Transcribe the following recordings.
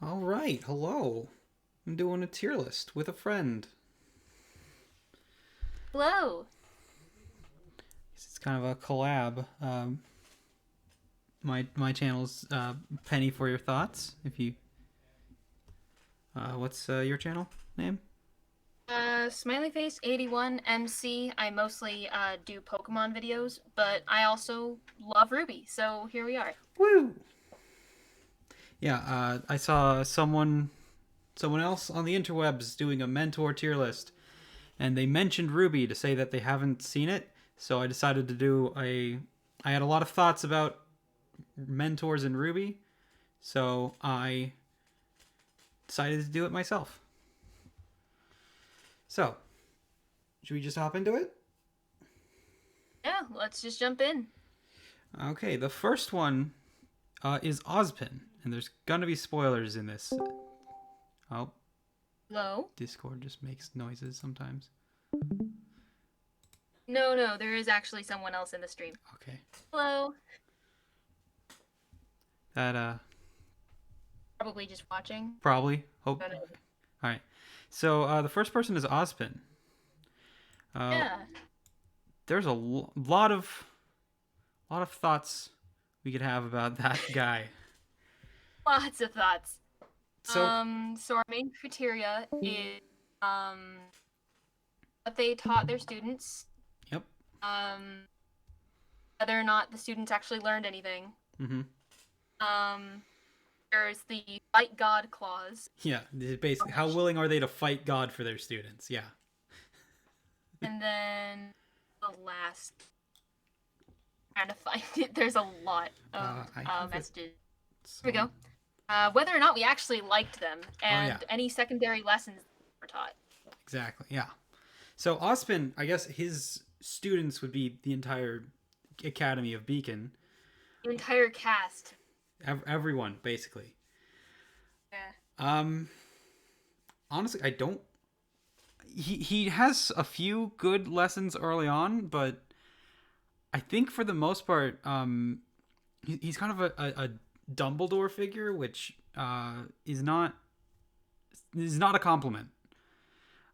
All right, hello. I'm doing a tier list with a friend. Hello. It's kind of a collab. My channel's Penny for your thoughts. If you, what's your channel name? Smiley Face 81 MC. I mostly do Pokemon videos, but I also love Ruby, so here we are. Woo! Yeah, I saw someone else on the interwebs doing a mentor tier list, and they mentioned Ruby to say that they haven't seen it. So I decided to do a. I had a lot of thoughts about mentors in Ruby, so I decided to do it myself. So, should we just hop into it? Yeah, let's just jump in. Okay, the first one is Ozpin, and there's gonna be spoilers in this. Oh, Hello? Discord just makes noises sometimes. No, there is actually someone else in the stream. Okay, Hello. that Probably just watching. probably hope. But, All right, so the first person is Ozpin. Uh, yeah, there's a lot of thoughts we could have about that guy. lots of thoughts. So, So our main criteria is what they taught their students, yep. um, whether or not the students actually learned anything. Mm-hmm. Um, there's the fight God clause, Yeah, basically, how willing are they to fight God for their students? Yeah. and then the last trying to find it. There's a lot of I have it. messages. So... Here we go. Whether or not we actually liked them, Oh yeah, and any secondary lessons were taught. exactly. Yeah. So Ozpin, I guess his students would be the entire Academy of Beacon. The entire cast. Everyone, basically. Yeah. Um, honestly, I don't. He has a few good lessons early on, but I think for the most part, he's kind of a Dumbledore figure, which is not a compliment.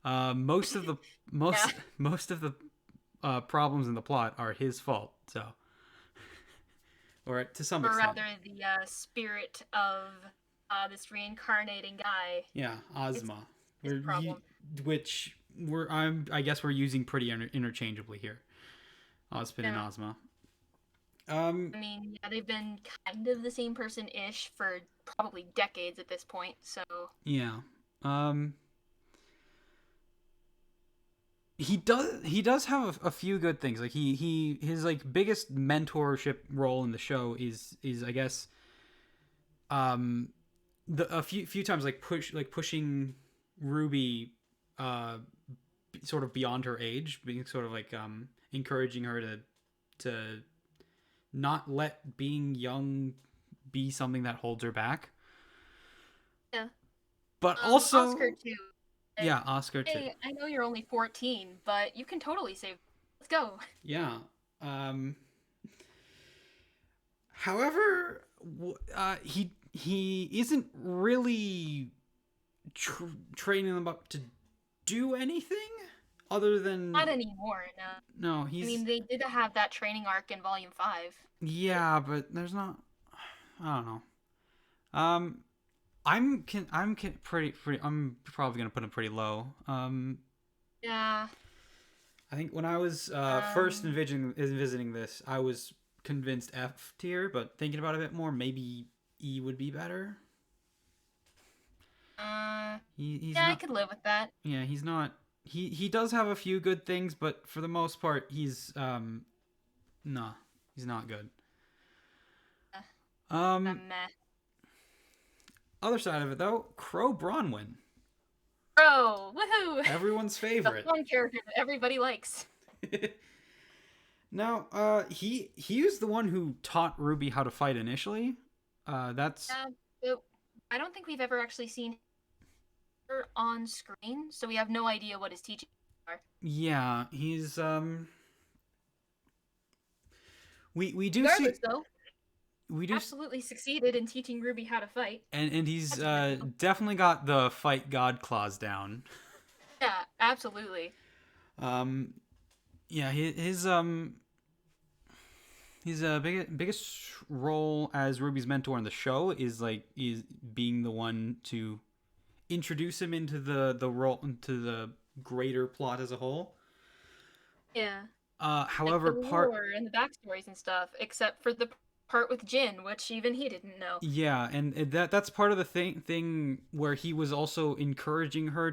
Most of the most Yeah. most of the problems in the plot are his fault. So, or to some Or extent, rather, the spirit of this reincarnating guy yeah, is Ozma, his problem. which I guess we're using pretty interchangeably here, Ozpin and Yeah. Ozma. I mean, yeah, they've been kind of the same person-ish for probably decades at this point. So Yeah. Um, he does have a few good things. Like his like biggest mentorship role in the show is I guess um the a few times pushing Ruby uh sort of beyond her age, being sort of like encouraging her to not let being young be something that holds her back. yeah. But Oscar also, too. Like, yeah, Oscar too. hey, I know you're only 14, but you can totally save. Let's go. Yeah. However, he isn't really training them up to do anything other than Not anymore. No. no. I He's mean, they did have that training arc in Volume 5. yeah, but there's not. I don't know. Pretty. I'm probably gonna put him pretty low. Yeah. I think when I was first Um. envisioning this, I was convinced F tier, but thinking about it a bit more, maybe E would be better. He's Yeah, I not. could live with that. Yeah, he's not. He does have a few good things, but for the most part, he's nah, he's not good. Uh, Um, meh. other side of it though, Crow Bronwyn, Bro, woohoo! everyone's The favorite. fun character that everybody likes. Now, he was the one who taught Ruby how to fight initially. That's But I don't think we've ever actually seen her on screen, so we have no idea what his teachings are. yeah, he's we do see Regardless, though, we do, absolutely succeeded in teaching Ruby how to fight. and he's That's a big deal. definitely got the fight God clause down. Yeah, absolutely. Um, yeah, his biggest role as Ruby's mentor in the show is being the one to introduce him into the role, into the greater plot as a whole. Yeah. Like the However, lore and the backstories and stuff, except for the part with Jin, which even he didn't know. yeah, and that's part of the thing where he was also encouraging her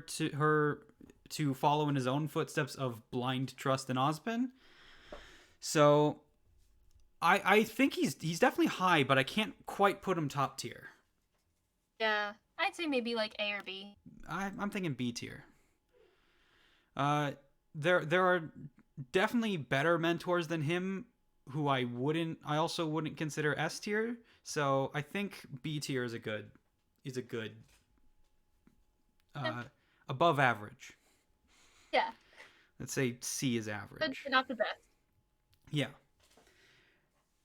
to follow in his own footsteps of blind trust in Ozpin. So I think he's definitely high, but I can't quite put him top tier. Yeah, I'd say maybe like A or B. I'm thinking B tier. Uh, there are definitely better mentors than him who I also wouldn't consider S tier. So I think B tier is a good Yeah, uh, above average. yeah, Let's say C is good, average. but not the best. Yeah.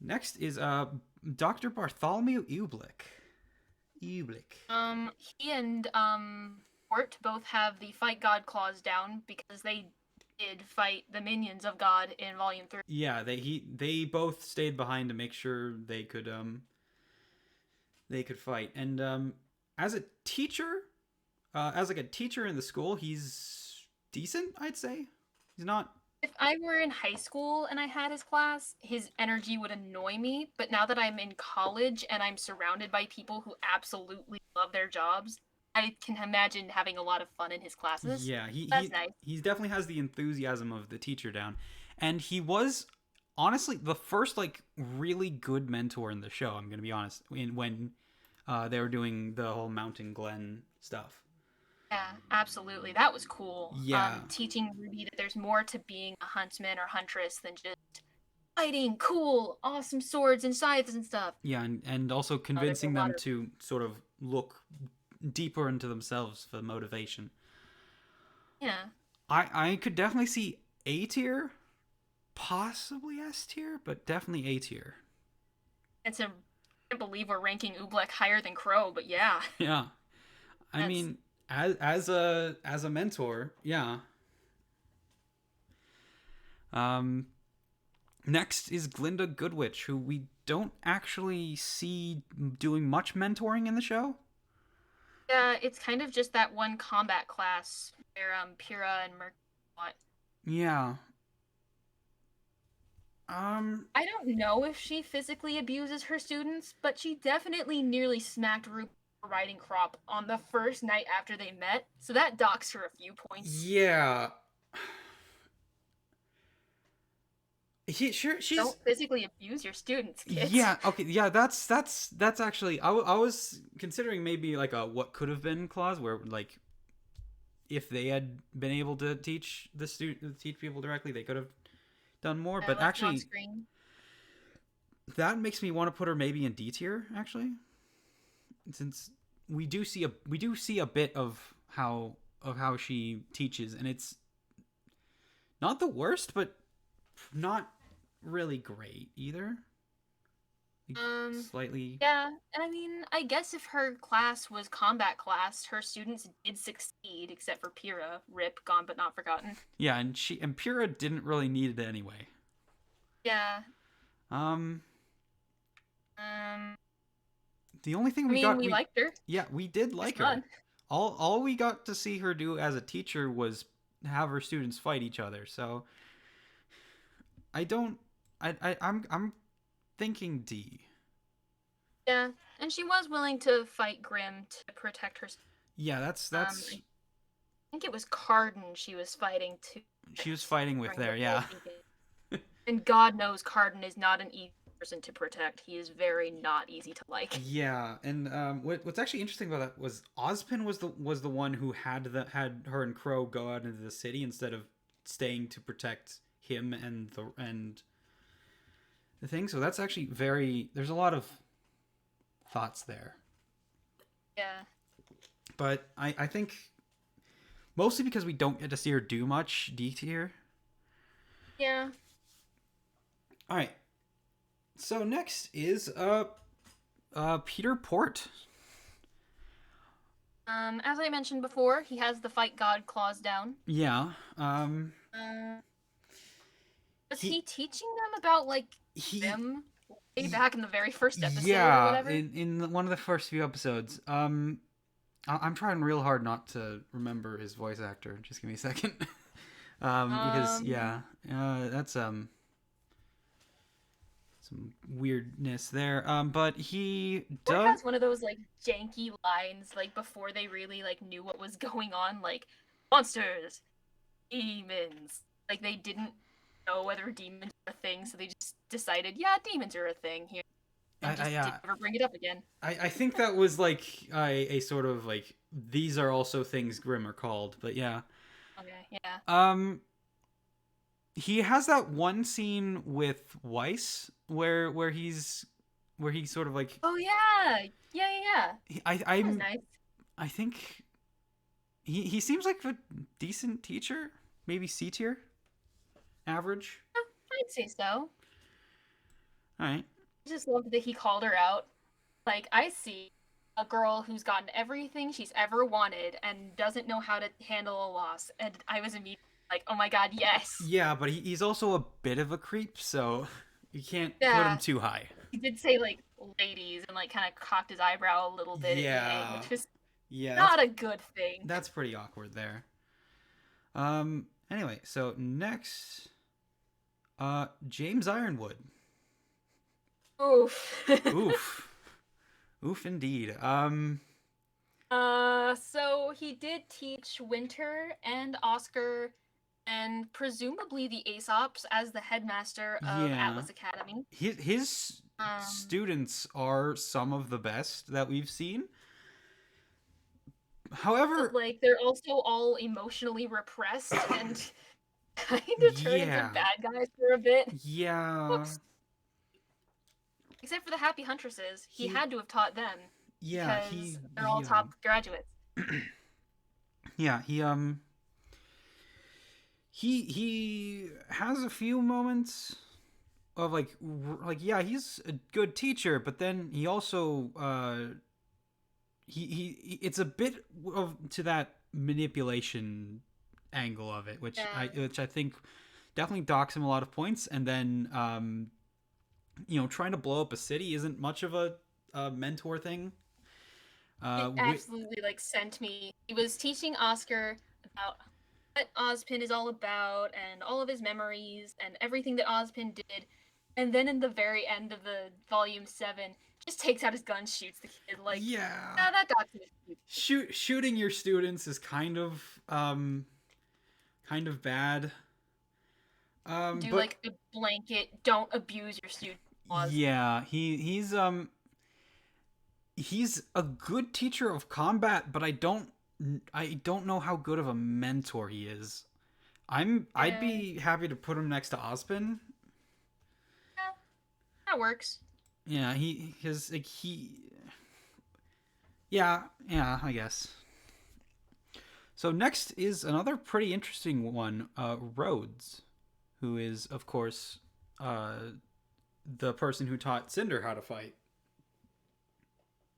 Next is Dr. Bartholomew Eublich. Eublich. He and Mort both have the fight God clause down because they did fight the minions of God in Volume 3. Yeah, they both stayed behind to make sure they could fight. And as a teacher, as like a teacher in the school, he's decent, I'd say. He's not. If I were in high school and I had his class, his energy would annoy me. But now that I'm in college and I'm surrounded by people who absolutely love their jobs, I can imagine having a lot of fun in his classes. Yeah, That's nice. he definitely has the enthusiasm of the teacher down, and he was honestly the first like really good mentor in the show. I'm gonna be honest. When they were doing the whole Mountain Glen stuff. Yeah, absolutely. That was cool. Yeah, Teaching Ruby that there's more to being a huntsman or huntress than just fighting cool, awesome swords and scythes and stuff. yeah, and also There's a convincing lot them of to sort of look deeper into themselves for motivation. yeah. I could definitely see A tier, possibly S tier, but definitely A tier. It's a I can't believe we're ranking Oobleck higher than Crow, but yeah, Yeah, I that's mean, as a mentor, yeah. Um, Next is Glinda Goodwitch, who we don't actually see doing much mentoring in the show. yeah. It's kind of just that one combat class where Pyrrha and Mercury fought. Yeah. Um. I don't know if she physically abuses her students, but she definitely nearly smacked Ruby for riding Crop on the first night after they met, so that docks her a few points. Yeah. She's. Don't physically abuse your students, kids. Yeah. Okay. Yeah. That's actually. I was considering maybe like a what could have been clause where like if they had been able to teach people directly, they could have done more. But Left on actually, screen. that makes me want to put her maybe in D tier. Actually, since we do see a bit of how she teaches, and it's not the worst, but not really great either. Slightly. Yeah, and I mean, I guess if her class was combat class, her students did succeed, except for Pyrrha, rip, gone but not forgotten. Yeah, and Pyrrha didn't really need it anyway. Yeah. Um, Um, the only thing I mean, we we liked her. yeah, we did It's like her. fun. All we got to see her do as a teacher was have her students fight each other. So I don't I'm thinking D. Yeah, and she was willing to fight Grim to protect her. Yeah, that's I think it was Carden she was fighting too. she was fighting with there, yeah. And God knows Carden is not an easy person to protect. He is very not easy to like. Yeah, and what's actually interesting about that was Ozpin was the one who had her and Crow go out into the city instead of staying to protect him and the thing. So that's actually there's a lot of thoughts there. Yeah. But I think mostly because we don't get to see her do much, D tier. Yeah. All right. So next is Peter Port. As I mentioned before, he has the fight god claws down. Yeah. Was he teaching them about like them way back in the very first episode or whatever? in one of the first few episodes. I'm trying real hard not to remember his voice actor. Just give me a second. Because that's some weirdness there. But he Or has one of those like janky lines like before they really like knew what was going on, like monsters, demons. Like they didn't know whether demons were a thing, so they just decided, yeah, demons are a thing here. And just didn't ever bring it up again. I think that was like a sort of like, these are also things Grimm are called, but yeah. Okay, yeah. He has that one scene with Weiss where he sort of like, oh yeah. I'm nice. I think he seems like a decent teacher, maybe C tier, average. I'd say so. All right. I just loved that he called her out. Like, I see a girl who's gotten everything she's ever wanted and doesn't know how to handle a loss, and I was immediately like, oh my god, yes. Yeah, but he's also a bit of a creep, so you can't put him too high. He did say like ladies and like kind of cocked his eyebrow a little bit. Yeah, which was yeah, not a good thing. That's pretty awkward there. Anyway, so next, James Ironwood. Oof. Oof indeed. So he did teach Winter and Oscar and presumably the Aesops as the headmaster of Atlas Academy. His students are some of the best that we've seen. However, but, like, they're also all emotionally repressed and kind of turn into bad guys for a bit. Yeah. Whoops. Except for the Happy Huntresses. He had to have taught them. Yeah, because they're all top graduates. Yeah, he has a few moments of like yeah, he's a good teacher, but then he also he it's a bit of to that manipulation angle of it, which I think definitely docks him a lot of points, and then trying to blow up a city isn't much of a mentor thing. It absolutely like sent me. He was teaching Oscar about what Ozpin is all about and all of his memories and everything that Ozpin did, and then in the very end of the volume 7, just takes out his gun, shoots the kid. Like, that got me. Shooting your students is kind of bad. Do like a blanket, don't abuse your students. Yeah, he's a good teacher of combat, but I don't know how good of a mentor he is. I'd be happy to put him next to Ozpin. Yeah, that works. Yeah, I guess. So next is another pretty interesting one, Rhodes, who is, of course, the person who taught Cinder how to fight.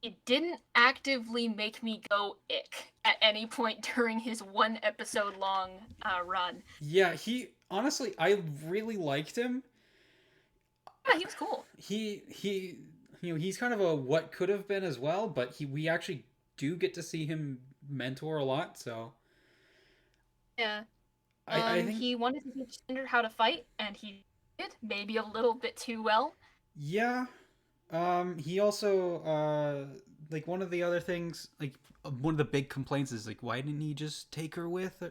It didn't actively make me go ick at any point during his 1 episode long run. Yeah, honestly, I really liked him. Yeah, he was cool. He's kind of a what could have been as well, but we actually do get to see him mentor a lot, so. Yeah. I think he wanted to teach Cinder how to fight, and he did, maybe a little bit too well. Yeah. He also, like, one of the other things, like, one of the big complaints is, like, why didn't he just take her with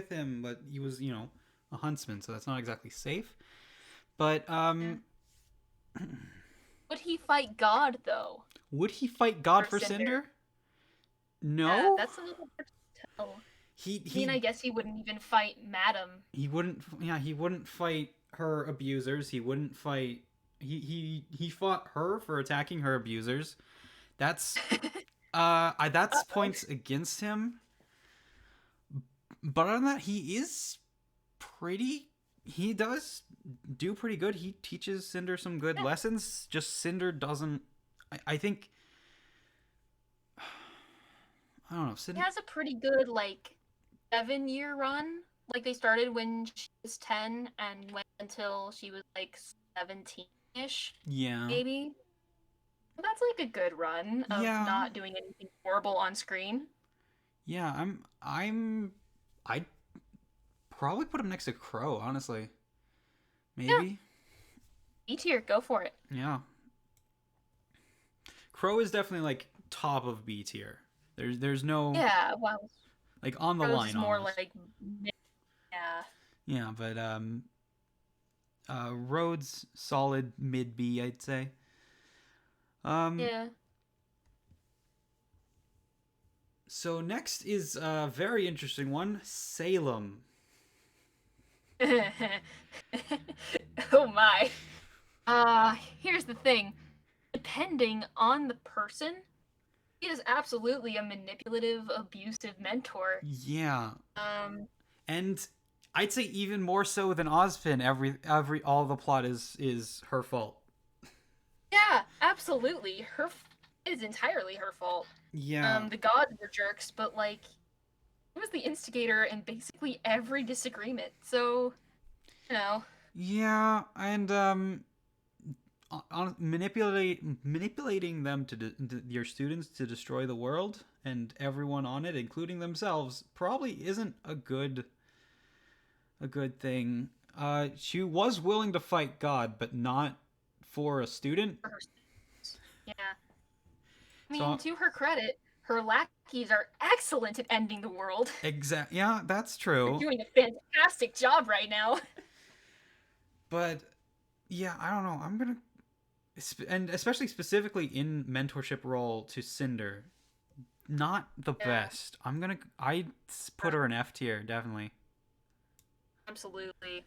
him? But he was, a huntsman, so that's not exactly safe. But, Would he fight God, though? Would he fight God for Cinder? No? Yeah, that's a little hard to tell. I guess he wouldn't even fight Madam. He wouldn't fight her abusers. He wouldn't fight... He fought her for attacking her abusers. That's that's points against him. But other than that, he does do pretty good. He teaches Cinder some good Yeah, lessons. Just Cinder doesn't. I think I don't know. he has a pretty good like 7-year run. Like they started when she was 10 and went until she was like 17-ish, Yeah, maybe. That's like a good run of yeah, not doing anything horrible on screen. yeah. I'd probably put him next to Crow. Honestly, Yeah, maybe. B tier, go for it. Yeah, Crow is definitely like top of B tier. There's no Yeah, well, like on the Rose line is more almost. like yeah, Yeah, but Rhodes solid mid B, I'd say. Um, yeah. so next is a very interesting one, Salem. Oh my. Here's the thing. Depending on the person, he is absolutely a manipulative, abusive mentor. Yeah, Um, and I'd say even more so than Ozpin. Every all the plot is her fault. yeah, absolutely. It is entirely her fault. Yeah, The gods were jerks, but like, he was the instigator in basically every disagreement. So, you know, yeah, and manipulating them your students to destroy the world and everyone on it, including themselves, probably isn't a good thing. She was willing to fight God, but not for a student. for her students. Yeah. I mean, So to her credit, her lackeys are excellent at ending the world. yeah, that's They're true. doing a fantastic job right now. But yeah, I don't know. I'm gonna and especially specifically in mentorship role to Cinder, not the Yeah, best. I put her in F tier definitely. absolutely.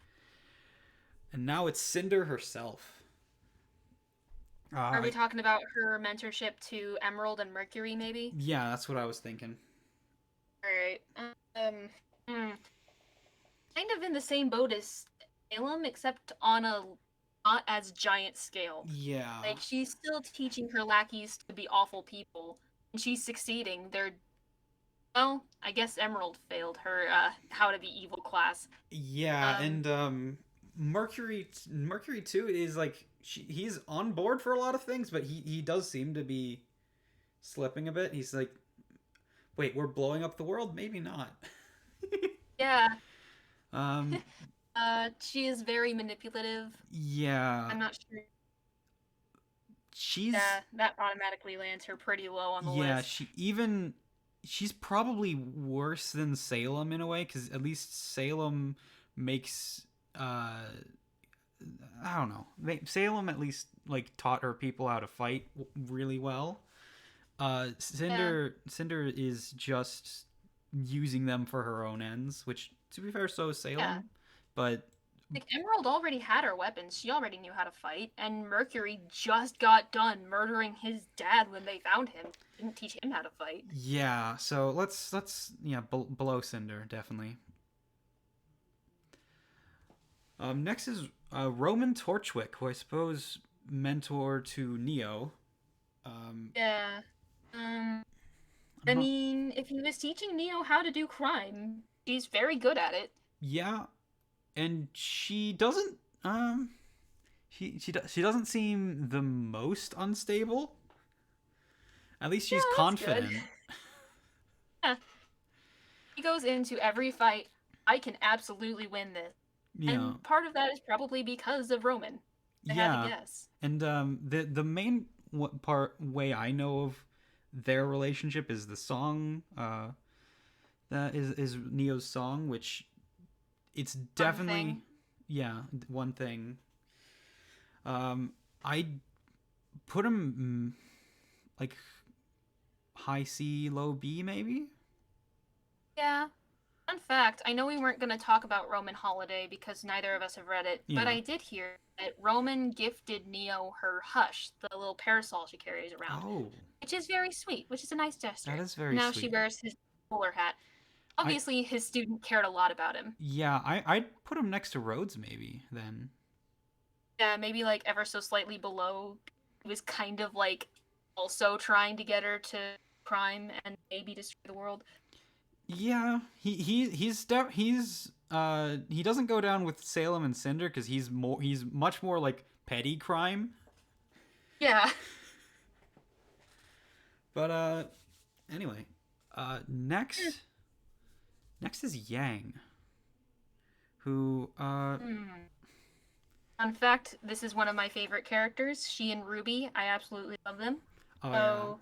And now it's Cinder herself. Are we Uh, talking about her mentorship to Emerald and Mercury, maybe? yeah, that's what I was thinking. Alright. Hmm. Kind of in the same boat as Salem, except on a not as giant scale. Yeah, Like, she's still teaching her lackeys to be awful people, and she's succeeding. Well, I guess Emerald failed her, how to be evil class. yeah, Um, and Mercury too is like he's on board for a lot of things, but he does seem to be slipping a bit. He's like, wait, we're blowing up the world? Maybe not. yeah, um, she is very manipulative. yeah, I'm not sure. she's Yeah, that automatically lands her pretty low on the yeah list. she's probably worse than Salem in a way because at least Salem makes I don't know. Salem at least like taught her people how to fight really well. Yeah, Cinder is just using them for her own ends, which to be fair, so is yeah. Salem. But Like Emerald already had her weapons. She already knew how to fight, and Mercury just got done murdering his dad when they found him. Didn't teach him how to fight. yeah, so let's yeah below Cinder definitely. Next is Roman Torchwick, who I suppose mentor to Neo. Um, Yeah. Um, I'm I not. mean, if he was teaching Neo how to do crime, she's very good at it. Yeah, and she doesn't. She doesn't seem the most unstable. At least Yeah, she's that's good. confident. Yeah. He goes into every fight. I can absolutely win this. Yeah, And part of that is probably because of Roman. I had to yeah, guess. and the main way I know of their relationship is the song. That is Neo's song, which it's One thing. definitely yeah one thing. I put him like high C, low B maybe. Yeah. Fun fact, I know we weren't going to talk about Roman Holiday because neither of us have read it, but Yeah. I did hear that Roman gifted Neo her hush, the little parasol she carries around, Oh, which is very sweet, which is a nice that gesture. is very Now she sweet. wears his bowler hat. I Obviously, his student cared a lot about him. yeah, I'd put him next to Rhodes maybe then. Yeah, maybe like ever so slightly below. He was kind of like also trying to get her to crime and maybe destroy the world. Yeah, he doesn't go down with Salem and Cinder because he's much more like petty crime. Yeah. But anyway, next is Yang, who Hmm. Fun fact, this is one of my favorite characters. She and Ruby, I absolutely love them. oh yeah, So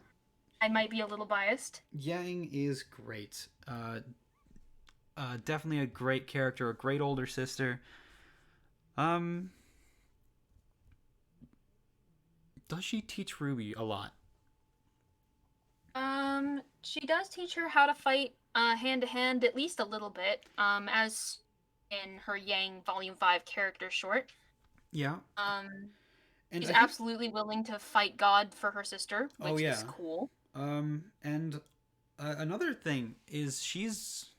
I might be a little biased. Yang is great. Definitely a great character, a great older sister. Um, does she teach Ruby a lot? She does teach her how to fight hand to hand at least a little bit. As in her Yang Volume 5 character short. Yeah, Um, and she's I think absolutely willing to fight God for her sister, oh which is yeah. cool. And another thing is she's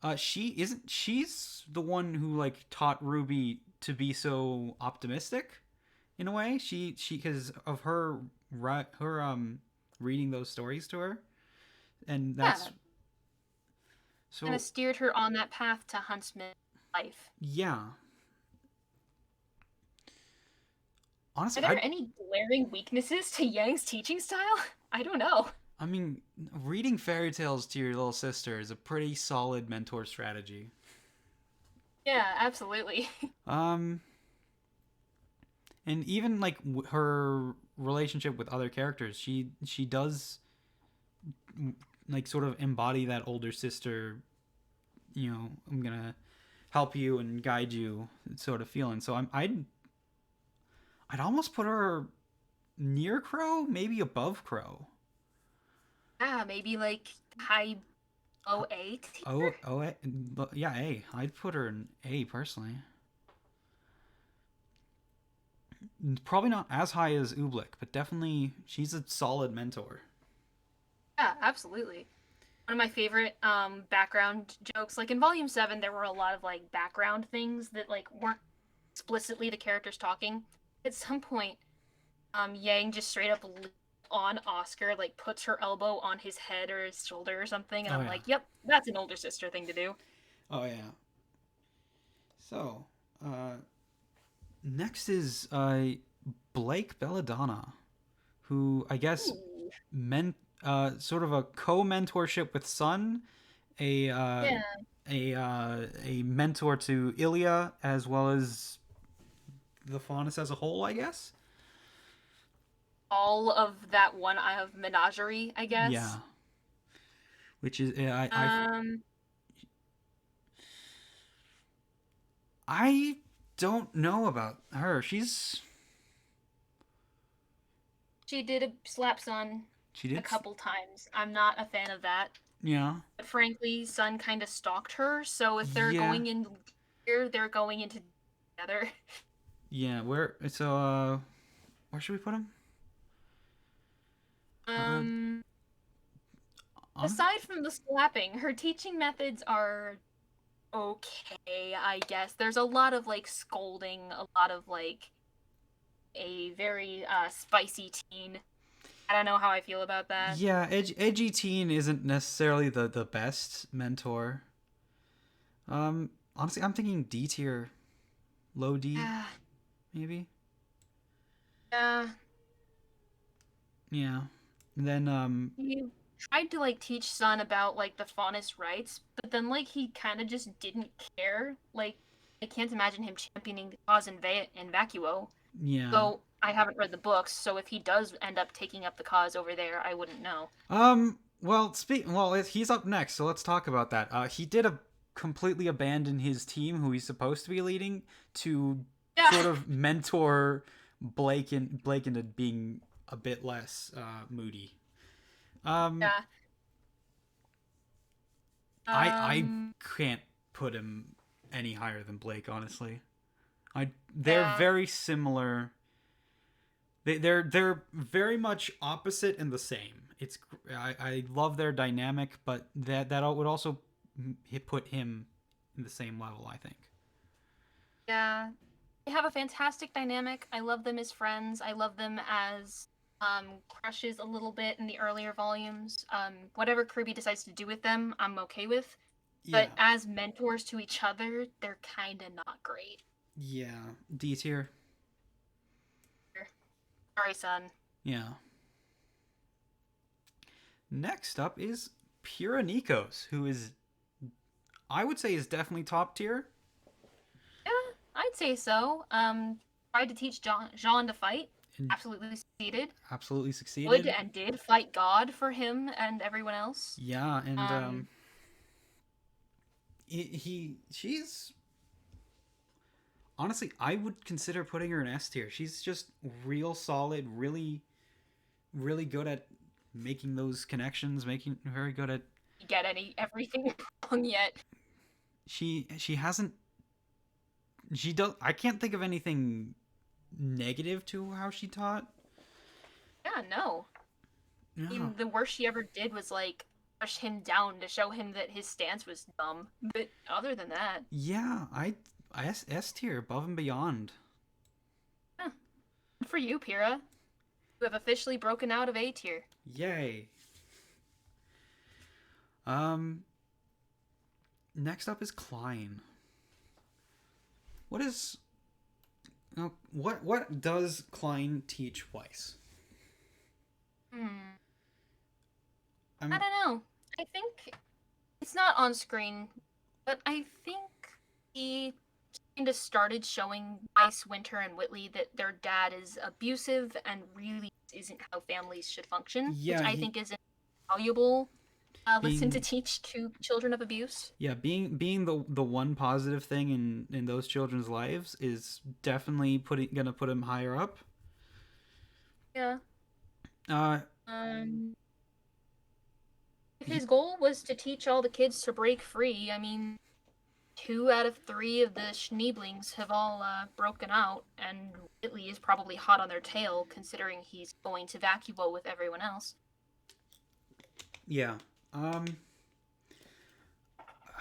the one who like taught Ruby to be so optimistic in a way. She because of her reading those stories to her, and Yeah, that's kind of so steered her on that path to huntsman life. yeah. Are Honestly, there any glaring weaknesses to Yang's teaching style? I don't know. I mean, reading fairy tales to your little sister is a pretty solid mentor strategy. Yeah, absolutely. Um, and even like her relationship with other characters, she does like sort of embody that older sister. I'm gonna help you and guide you sort of feeling. So I'd almost put her near Crow, maybe above Crow. Yeah, maybe like high OA Oh, tier. oh, yeah, A. I'd put her in A personally. Probably not as high as Ublik, but definitely she's a solid mentor. Yeah, absolutely. One of my favorite background jokes, like in Volume 7, there were a lot of like background things that like weren't explicitly the characters talking. At some point, Yang just straight up on Oscar, like puts her elbow on his head or his shoulder or something, and Oh I'm yeah. like, yep, that's an older sister thing to do. Oh yeah. So, uh, next is Blake Belladonna, who I guess Ooh. meant sort of a co-mentorship with Sun, a Yeah, a mentor to Ilya as well as the Faunus as a whole, I guess. all of that one of menagerie, I Yeah, guess. which is Um, I don't know about her. she did a slap Sun She a did couple times. I'm not a fan of that. yeah But frankly, Sun kind of stalked her, so if they're yeah going in here, they're going into together. yeah. Where should we put him? Uh, Um, honestly, aside from the slapping, her teaching methods are okay, I guess. There's a lot of like scolding, a lot of like a very spicy teen. I don't know how I feel about that. yeah, edgy teen isn't necessarily the best mentor. Honestly, I'm thinking D tier, low D, Yeah, maybe. yeah. Yeah. And then He tried to like teach Sun about like the faunus rights, but then like he kind of just didn't care. Like I can't imagine him championing the cause in Vacuo. yeah. So I haven't read the books, so if he does end up taking up the cause over there, I wouldn't know. He's up next, so let's talk about that. He did a completely abandon his team, who he's supposed to be leading, to Yeah, sort of mentor Blake into being a bit less moody. Um, yeah. I Um, can't put him any higher than Blake, honestly. They're yeah, very similar. They're very much opposite and the same. I love their dynamic, but that would also put him in the same level, I think. yeah. They have a fantastic dynamic. I love them as friends. I love them as crushes a little bit in the earlier volumes. Whatever Kirby decides to do with them, I'm okay with. Yeah. But as mentors to each other, they're kind of not great. Yeah. D tier. Sorry, son. Yeah. Next up is Puranicos, who is, I would say, is definitely top tier. Yeah, I'd say so. Tried to teach Jean to fight. And Absolutely succeeded. absolutely Would succeeded. and did fight God for him and everyone else. Yeah, and she's honestly, I would consider putting her in S tier. She's just real solid, really, really good at making those connections, making very good at. Get everything wrong yet? She hasn't. She does. I can't think of anything negative to how she taught. Yeah, no. Yeah. I mean, the worst she ever did was like push him down to show him that his stance was dumb. But other than that, Yeah, S tier, above and beyond. huh. Good for you, Pyrrha. You have officially broken out of A tier. Yay. Next up is Klein. What does Klein teach Weiss? I don't know. I think it's not on screen, but I think he kind of started showing Weiss, Winter, and Whitley that their dad is abusive and really isn't how families should function, Yeah, which I think is a valuable lesson to teach to children of abuse. Yeah, being the one positive thing in those children's lives is definitely gonna put him higher up. Yeah. Uh, If his goal was to teach all the kids to break free, I mean, 2 out of 3 of the Schneeblings have all broken out, and Whitley is probably hot on their tail, considering he's going to vacuole with everyone else. Yeah.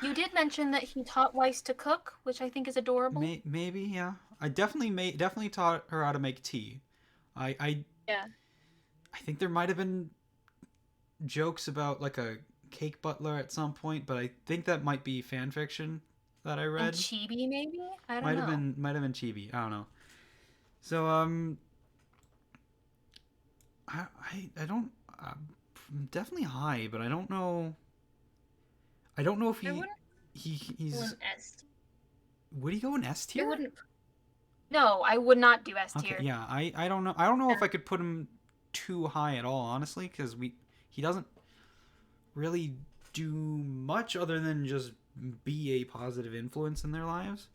You did mention that he taught Weiss to cook, which I think is adorable. Maybe, yeah. I definitely taught her how to make tea. Yeah. I think there might have been jokes about like a cake butler at some point, but I think that might be fan fiction that I read. And Chibi, maybe? I don't know. Might have been Chibi. I don't know. So I don't definitely high, but I don't know. I don't know if he's an S. Would he go in S tier? I wouldn't. No, I would not do S tier. Okay, yeah, I don't know. I don't know if I could put him too high at all, honestly, because he doesn't really do much other than just be a positive influence in their lives.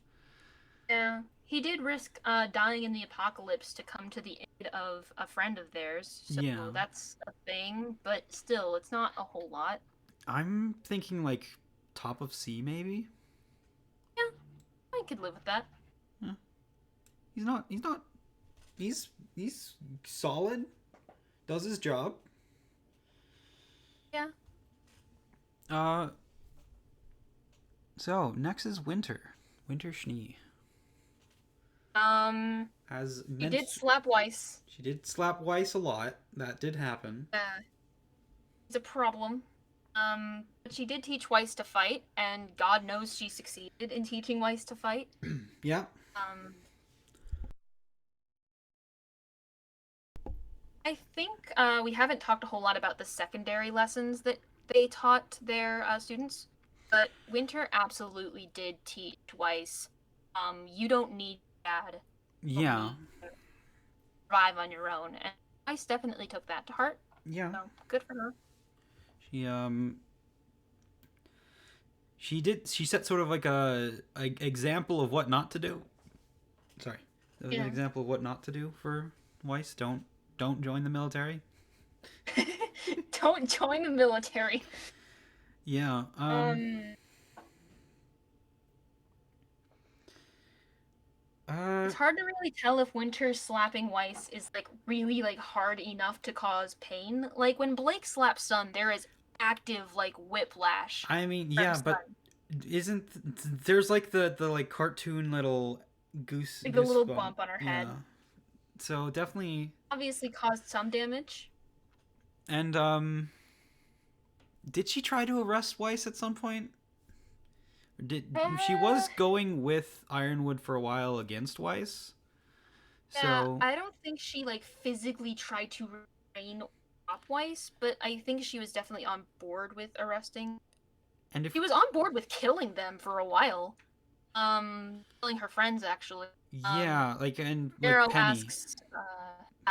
Yeah, he did risk dying in the apocalypse to come to the aid of a friend of theirs, so Yeah. that's a thing, but still, it's not a whole lot. I'm thinking like top of C maybe. Yeah, I could live with that. Yeah. He's solid. Does his job. Yeah. So next is Winter Schnee. She did slap Weiss. She did slap Weiss a lot. That did happen. It's a problem. But she did teach Weiss to fight, and God knows she succeeded in teaching Weiss to fight. Yeah. I think we haven't talked a whole lot about the secondary lessons that they taught their students, but Winter absolutely did teach Weiss. You don't need dad. Yeah. Survive on your own, and Weiss definitely took that to heart. Yeah. So good for her. She set sort of like a example of what not to do. Sorry. An example of what not to do for Weiss. Don't join the military. Don't join the military. Yeah. It's hard to really tell if Winter's slapping Weiss is like really like hard enough to cause pain. Like when Blake slaps Sun, there is active like whiplash. I mean, yeah, but isn't there's like the like cartoon little Like a little goosebump. bump on her Yeah. head. So definitely, Obviously caused some damage. and did she try to arrest Weiss at some point? She was going with Ironwood for a while against Weiss? Yeah, So I don't think she like physically tried to restrain Weiss, but I think she was definitely on board with arresting. and if She was on board with killing them for a while. Killing her friends actually. yeah, like and like Marrow Penny. asks,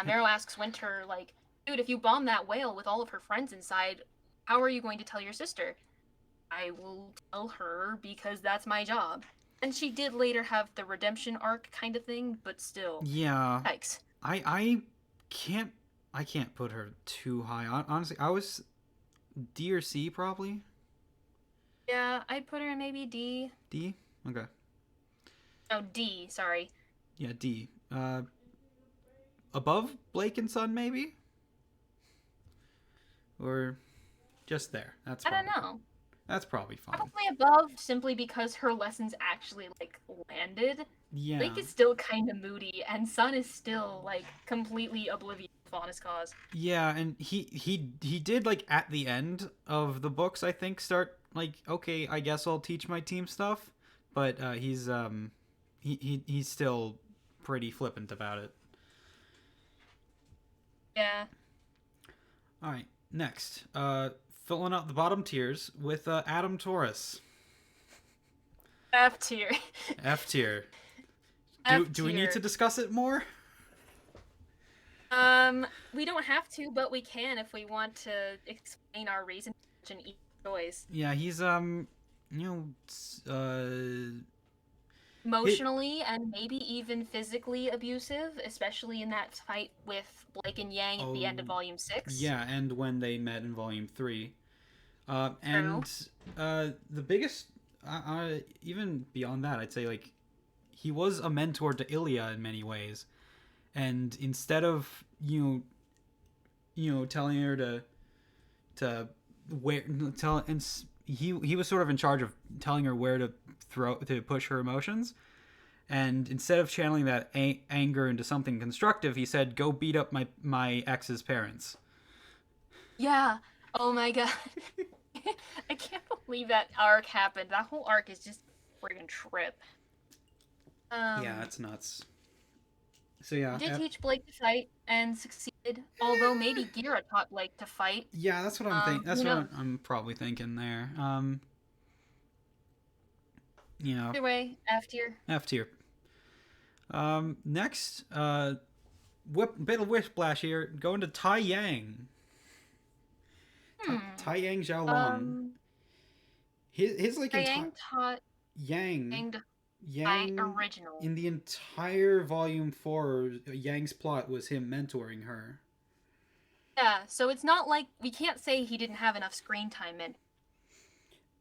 Marrow asks Winter, like, dude, if you bomb that whale with all of her friends inside, how are you going to tell your sister? I will tell her because that's my job. And she did later have the redemption arc kind of thing, but still, Yeah. yikes. I can't I can't put her too high. Honestly, I was D or C probably. Yeah, I'd put her in maybe D. D? Okay. No, D, sorry. Yeah, D. Above Blake and Son maybe? Or just there. I don't know. That's probably fine. Probably above, simply because her lessons actually, like, landed. Yeah. Blake is still kind of moody, and Sun is still, like, completely oblivious of Honest Cause. Yeah, and he did, like, at the end of the books, I think, start, like, okay, I guess I'll teach my team stuff. But he's still pretty flippant about it. Yeah. Alright, next. Filling out the bottom tiers with Adam Taurus. F tier. F tier. Do we need to discuss it more? We don't have to, but we can if we want to explain our reason in each choice. Yeah, he's Emotionally and maybe even physically abusive, especially in that fight with Blake and Yang at the end of Volume 6. Yeah, and when they met in Volume 3. And the biggest, even beyond that, I'd say, like, he was a mentor to Ilya in many ways. And instead of, telling her to he was sort of in charge of telling her where to push her emotions. And instead of channeling that anger into something constructive, he said, "Go beat up my ex's parents." Yeah. Oh my god. I can't believe that arc happened. That whole arc is just a friggin' trip. Yeah, it's nuts. So yeah, did teach Blake to fight and succeeded. Although maybe Gira taught Blake to fight. Yeah, that's what I'm thinking. That's what I'm probably thinking there. Either way, F tier. F tier. Next, bit of whiplash here. Going to Tai Yang. Tai Yang Xiaolong. His like Tai Yang taught Yang original. In the entire Volume 4, Yang's plot was him mentoring her. Yeah, so it's not like we can't say he didn't have enough screen time in.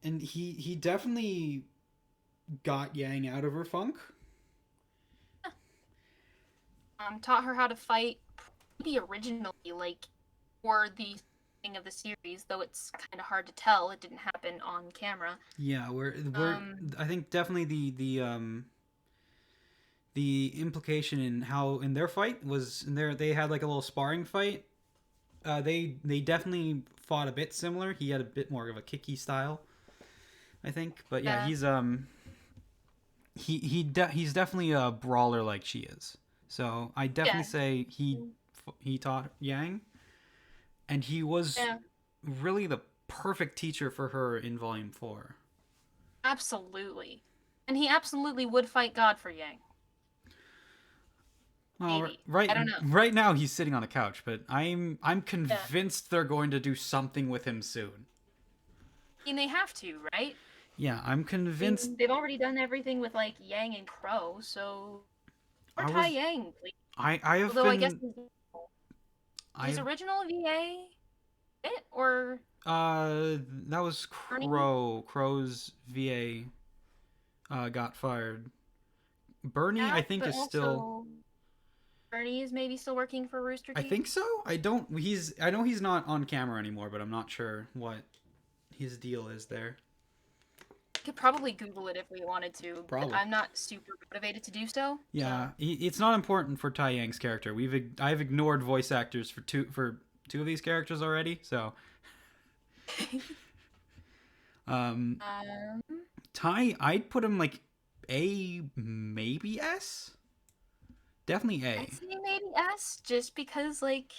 And he definitely got Yang out of her funk. Taught her how to fight pretty originally, like, for the thing of the series, though it's kind of hard to tell. It didn't happen on camera. Yeah, we're I think definitely the implication in how in their fight was they had like a little sparring fight. They definitely fought a bit similar. He had a bit more of a kicky style, I think. But yeah, he's definitely a brawler like she is. So I definitely say he taught Yang, and he was really the perfect teacher for her in Volume 4. Absolutely, and he absolutely would fight God for Yang. Well, I don't know. Right now he's sitting on a couch, but I'm convinced they're going to do something with him soon. I mean, they have to, right? Yeah, I'm convinced. I mean, they've already done everything with like Yang and Crow, so or Tai Yang, please. I have Although been. I guess his original VA, or that was Crow. Crow's VA got fired. Bernie, I think, is still. Bernie is maybe still working for Rooster Teeth. I think so. I know he's not on camera anymore, but I'm not sure what his deal is there. Could probably Google it if we wanted to, but Probably. I'm not super motivated to do so. Yeah, So it's not important for Tai Yang's character. I've ignored voice actors for two of these characters already. So, um, um, Tai, I'd put him like A, maybe S. Definitely I'd A. say maybe S, just because like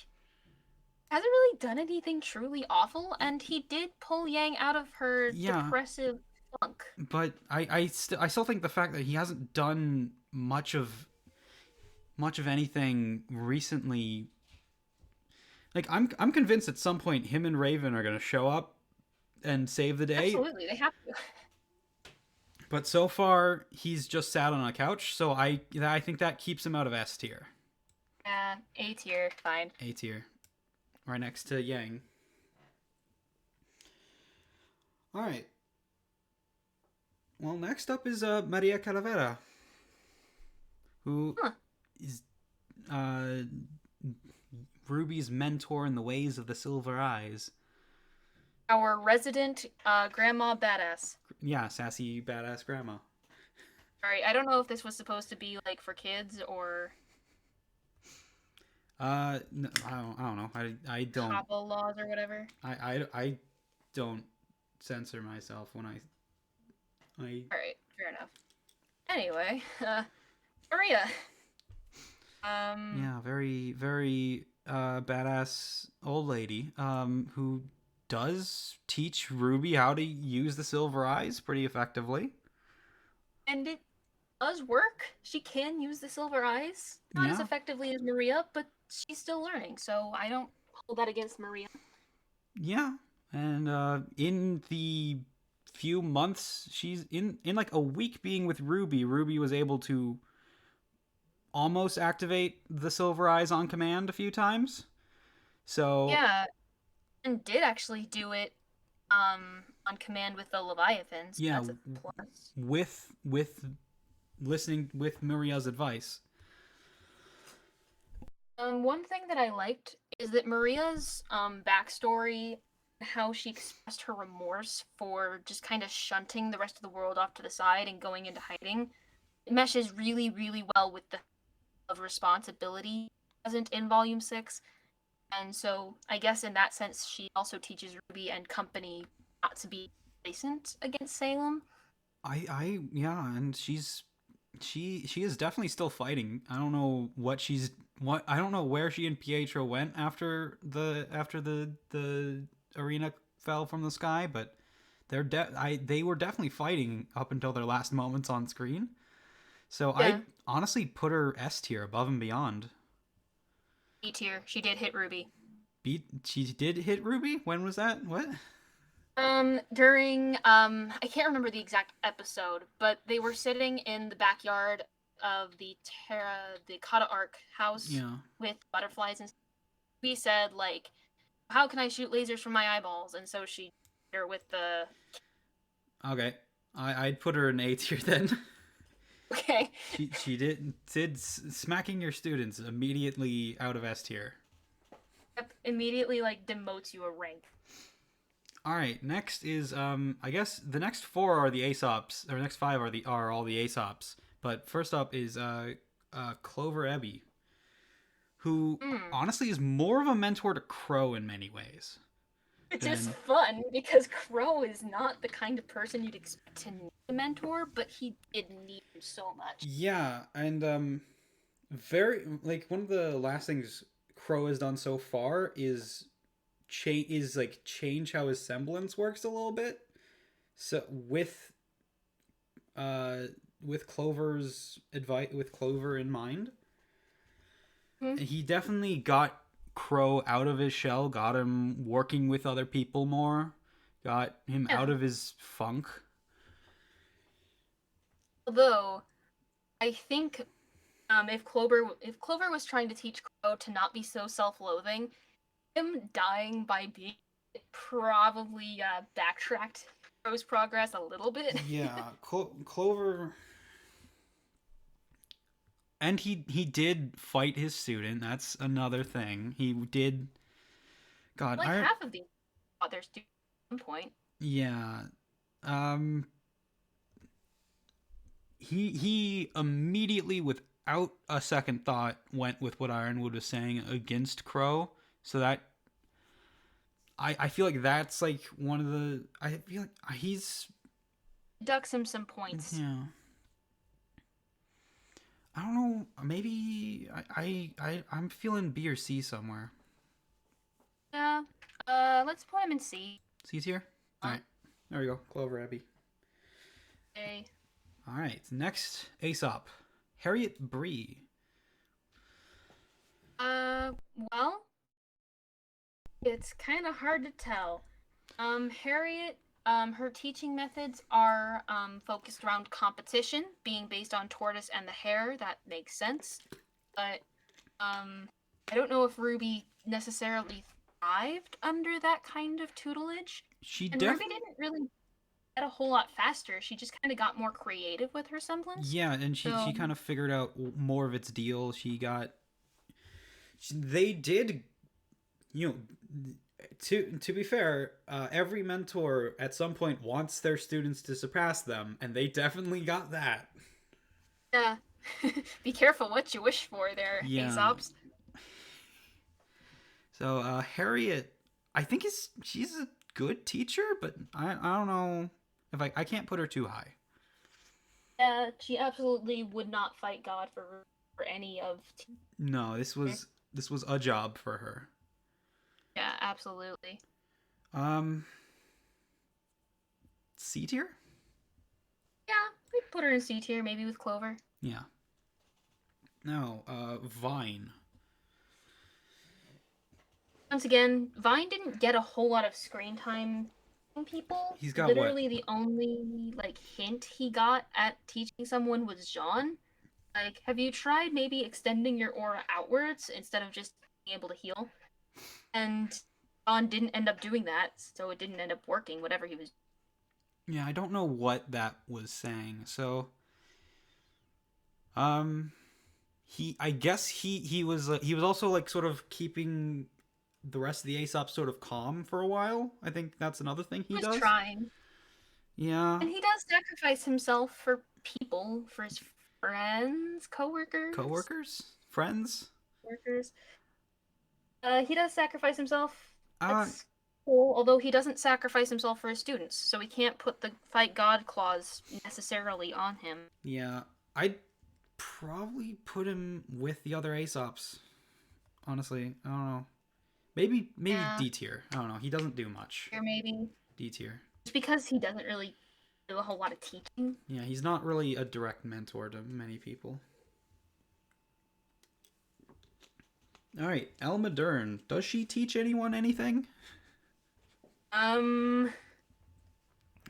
hasn't really done anything truly awful, and he did pull Yang out of her Yeah, depressive funk. but I still think the fact that he hasn't done much of anything recently. Like I'm convinced at some point him and Raven are gonna show up and save the day. Absolutely, they have to. But so far he's just sat on a couch, so I think that keeps him out of S tier. A tier, fine. A tier, right next to Yang. All right. Well, next up is Maria Calavera, who Huh. is Ruby's mentor in the ways of the Silver Eyes. Our resident grandma badass. Yeah, sassy badass grandma. Alright, I don't know if this was supposed to be like for kids or No, I don't know. I don't. Papa laws or whatever. I don't censor myself when I. Alright, fair enough. Anyway, Maria. Yeah, very very badass old lady. Who does teach Ruby how to use the Silver Eyes pretty effectively. And it does work. She can use the silver eyes. Not as Yeah. effectively as Maria, but she's still learning, so I don't hold that against Maria. Yeah, and in the few months she's in like a week being with Ruby, Ruby was able to almost activate the Silver Eyes on command a few times. So Yeah, and did actually do it on command with the Leviathans. yeah, That's a plus. with listening with Maria's advice. One thing that I liked is that Maria's backstory, how she expressed her remorse for just kind of shunting the rest of the world off to the side and going into hiding, it meshes really, really well with the of responsibility present in Volume 6. And so I guess in that sense, she also teaches Ruby and company not to be complacent against Salem. Yeah, and she is definitely still fighting. I don't know what I don't know where she and Pietro went after the arena fell from the sky, but they were definitely fighting up until their last moments on screen. So Yeah. I honestly put her S tier, above and beyond. E tier. She did hit Ruby. She did hit Ruby. When was that? What? During I can't remember the exact episode, but they were sitting in the backyard of the Kata Arc house Yeah. with butterflies, and we said like, how can I shoot lasers from my eyeballs? And so she hit her with the Okay. I'd put her in A tier then. okay. she did smacking your students immediately out of S tier. Immediately like demotes you a rank. All right, next is I guess the next four are the Aesops, or next five are all the Aesops. But first up is Clover Ebby, who honestly is more of a mentor to Crow in many ways. Which is fun because Crow is not the kind of person you'd expect to need a mentor, but he did need him so much. Yeah, and very like one of the last things Crow has done so far is change how his semblance works a little bit. So with Clover's advice, with Clover in mind, he definitely got Crow out of his shell, got him working with other people more, got him out of his funk. Although, I think if Clover was trying to teach Crow to not be so self-loathing, him dying by being probably backtracked Crow's progress a little bit. Yeah, Clover. And he did fight his student. That's another thing. He did. God, like half of the others do at some point. Yeah. he immediately, without a second thought, went with what Ironwood was saying against Crow. So that I feel like that's like one of the, I feel like he's, Ducks him some points. yeah. I don't know. Maybe I'm feeling B or C somewhere. Yeah. Let's put him in C. C tier. All right. There we go. Clover Abbey. A. All right. Next, Aesop, Harriet Bree. Well, it's kind of hard to tell. Harriet, her teaching methods are focused around competition, being based on Tortoise and the Hare. That makes sense. But I don't know if Ruby necessarily thrived under that kind of tutelage. And Ruby didn't really get a whole lot faster. She just kind of got more creative with her semblance. Yeah, and she kind of figured out more of its deal. They did, you know, to be fair, every mentor at some point wants their students to surpass them, and they definitely got that. Yeah. Be careful what you wish for there, Aesops. So Harriet, I think she's a good teacher, but I don't know if I can't put her too high. Yeah, she absolutely would not fight God for any of. No, this was a job for her. Yeah, absolutely. C tier? Yeah, we'd put her in C tier, maybe with Clover. Yeah. No, Vine. Once again, Vine didn't get a whole lot of screen time from people. He's got literally the only hint he got at teaching someone was Jean. Like, have you tried maybe extending your aura outwards instead of just being able to heal? And Jean didn't end up doing that, so it didn't end up working, whatever he was. Yeah, I don't know what that was saying. So, I guess he was also like sort of keeping the rest of the Aesop sort of calm for a while. I think that's another thing he does. Trying. Yeah. And he does sacrifice himself for people, for his friends, coworkers, friends, workers. He does sacrifice himself. That's cool, although he doesn't sacrifice himself for his students, so we can't put the fight God clause necessarily on him. Yeah, I'd probably put him with the other Aesops. Honestly, I don't know. Maybe D tier. I don't know. He doesn't do much. Or maybe D tier. Just because he doesn't really do a whole lot of teaching. Yeah, he's not really a direct mentor to many people. All right, Elma Dern. Does she teach anyone anything?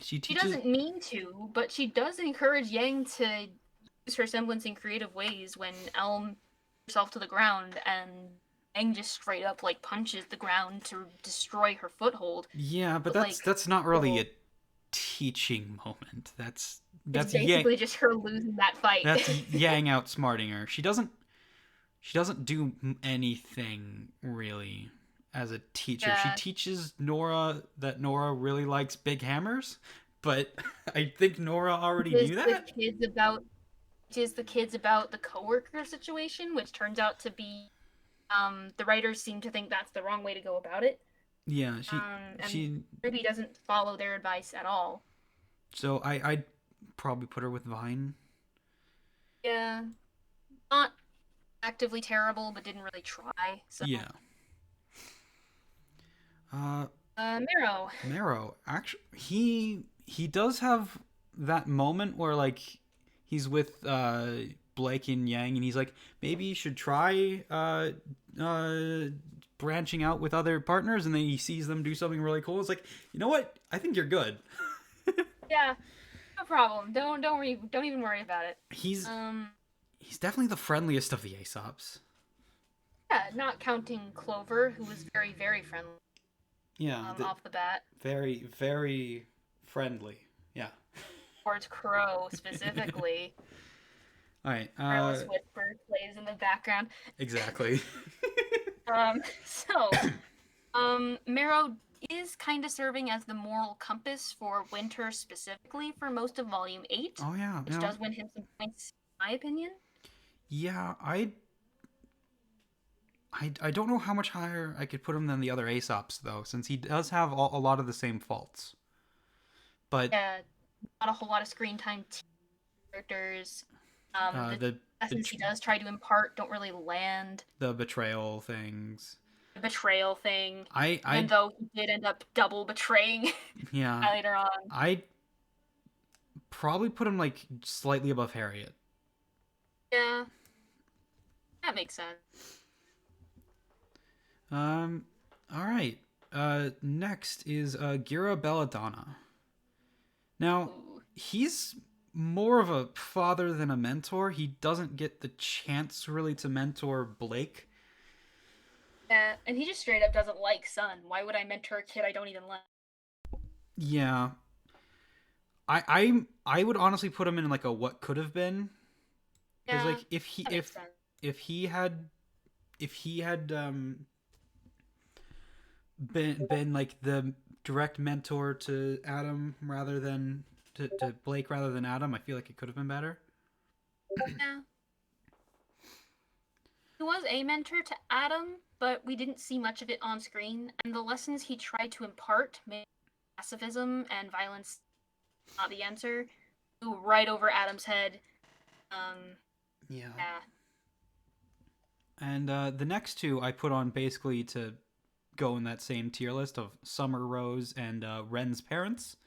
She doesn't mean to, but she does encourage Yang to use her semblance in creative ways when Elm herself to the ground and Yang just straight up punches the ground to destroy her foothold. Yeah, but that's not really a teaching moment. That's basically just her losing that fight. That's Yang outsmarting her. She doesn't do anything really as a teacher. Yeah. She teaches Nora that Nora really likes big hammers, but I think Nora already knew that. Teaches the kids about the coworker situation, which turns out to be the writers seem to think that's the wrong way to go about it. Yeah, she Ruby doesn't follow their advice at all. So I'd probably put her with Vine. Yeah, not actively terrible, but didn't really try. So. Yeah. Marrow. Actually, he does have that moment where he's with Blake and Yang, and he's like, maybe you should try branching out with other partners, and then he sees them do something really cool. It's like, you know what? I think you're good. Yeah, no problem. Don't even worry about it. He's definitely the friendliest of the Aesops. Yeah, not counting Clover, who was very, very friendly. Yeah, off the bat. Very, very friendly. Yeah. Towards Crow specifically. All right. Careless Whisper plays in the background. Exactly. Marrow is kind of serving as the moral compass for Winter specifically for most of Volume 8, Oh yeah, which does win him some points, in my opinion. Yeah, I don't know how much higher I could put him than the other Aesops though, since he does have a lot of the same faults. But Yeah, not a whole lot of screen time characters. The the lessons he does try to impart don't really land. the betrayal things. The betrayal thing, even I though he did end up double betraying yeah, later on. I probably put him like slightly above Harriet. Yeah, that makes sense. All right. Next is Agira Belladonna. Now, Ooh. he's more of a father than a mentor. He doesn't get the chance really to mentor Blake. Yeah, and he just straight up doesn't like Sun. Why would I mentor a kid I don't even like? Yeah. I would honestly put him in like a what could have been. Because Yeah, like if he that makes sense. if he had been like the direct mentor to Adam rather than to Blake rather than Adam, I feel like it could have been better. Yeah. He was a mentor to Adam, but we didn't see much of it on screen, and the lessons he tried to impart, made pacifism and violence not the answer, flew right over Adam's head. Yeah. Yeah. And the next two I put on basically to go in that same tier list of Summer Rose and Ren's parents.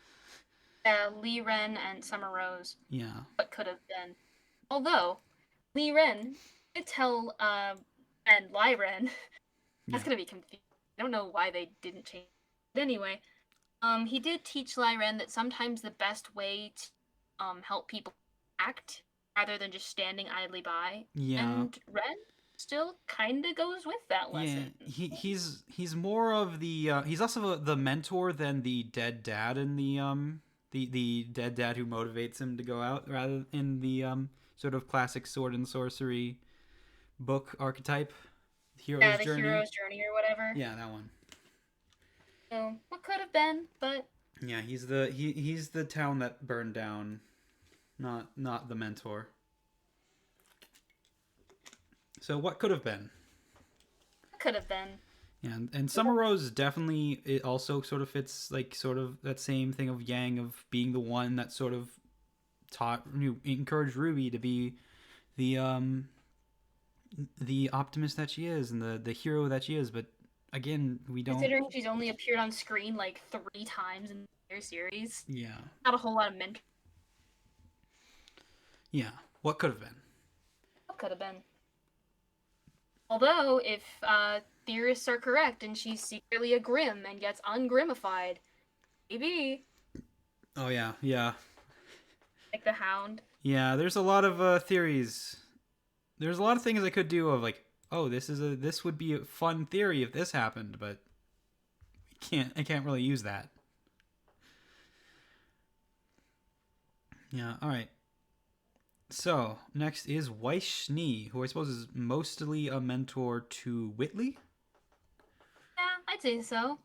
Lee Ren and Summer Rose. Yeah. What could have been. Although, Lee Ren did tell and Lai Ren, that's gonna be confusing. I don't know why they didn't change it. But anyway, he did teach Lai Ren that sometimes the best way to help people act rather than just standing idly by. Yeah. And Ren still kind of goes with that lesson. Yeah, he's more of the he's less of the mentor than the dead dad in the dead dad who motivates him to go out rather in the sort of classic sword and sorcery book archetype, The hero's journey or whatever. Yeah, that one. So what could have been, but yeah, he's the town that burned down, not the mentor. So what could have been? Could have been. Yeah, and Summer Rose definitely it also sort of fits like sort of that same thing of Yang of being the one that sort of encouraged Ruby to be the optimist that she is and the hero that she is. But again, we don't. Considering she's only appeared on screen like 3 times in the entire series. Yeah. Not a whole lot of mentor. Yeah. What could have been? What could have been? Although, if theorists are correct and she's secretly a Grimm and gets ungrimified, maybe. Oh yeah, yeah. Like the Hound. Yeah, there's a lot of theories. There's a lot of things I could do of like, oh, this would be a fun theory if this happened, but I can't really use that. Yeah, all right. So, next is Willow Schnee, who I suppose is mostly a mentor to Whitley. Yeah, I'd say so.